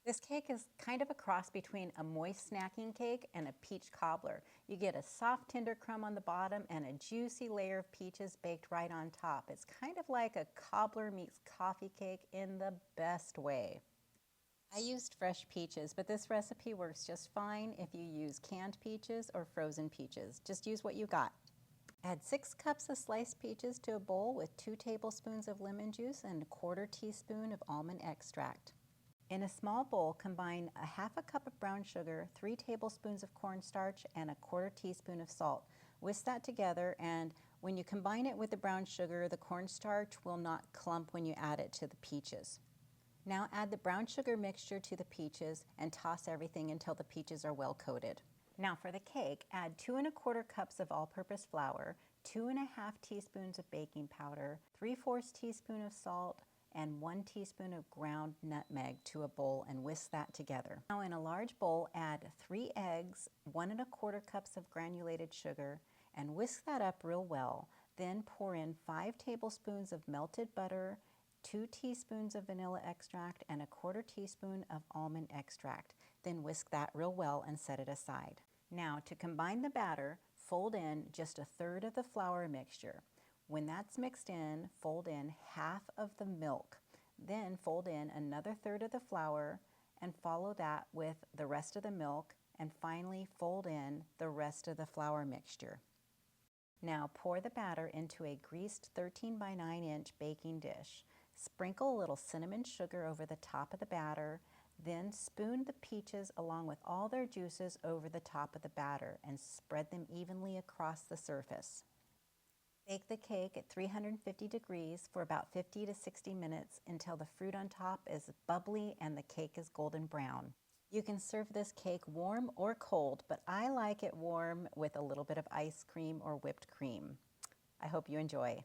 This cake is kind of a cross between a moist snacking cake and a peach cobbler. You get a soft tender crumb on the bottom and a juicy layer of peaches baked right on top. It's kind of like a cobbler meets coffee cake in the best way. I used fresh peaches, but this recipe works just fine if you use canned peaches or frozen peaches. Just use what you got. Add 6 cups of sliced peaches to a bowl with 2 tablespoons of lemon juice and a quarter teaspoon of almond extract. In a small bowl, combine a half a cup of brown sugar, 3 tablespoons of cornstarch, and a quarter teaspoon of salt. Whisk that together, and when you combine it with the brown sugar, the cornstarch will not clump when you add it to the peaches. Now add the brown sugar mixture to the peaches and toss everything until the peaches are well coated. Now for the cake, add 2 1/4 cups of all-purpose flour, 2 1/2 teaspoons of baking powder, 3/4 teaspoon of salt, and 1 teaspoon of ground nutmeg to a bowl and whisk that together. Now in a large bowl, add 3 eggs, 1 1/4 cups of granulated sugar, and whisk that up real well. Then pour in 5 tablespoons of melted butter, 2 teaspoons of vanilla extract, and a quarter teaspoon of almond extract. Then whisk that real well and set it aside. Now to combine the batter, fold in just a third of the flour mixture. When that's mixed in, fold in half of the milk. Then fold in another third of the flour and follow that with the rest of the milk, and finally fold in the rest of the flour mixture. Now pour the batter into a greased 13 by 9 inch baking dish. Sprinkle a little cinnamon sugar over the top of the batter, then spoon the peaches along with all their juices over the top of the batter and spread them evenly across the surface. Bake the cake at 350 degrees for about 50 to 60 minutes until the fruit on top is bubbly and the cake is golden brown. You can serve this cake warm or cold, but I like it warm with a little bit of ice cream or whipped cream. I hope you enjoy.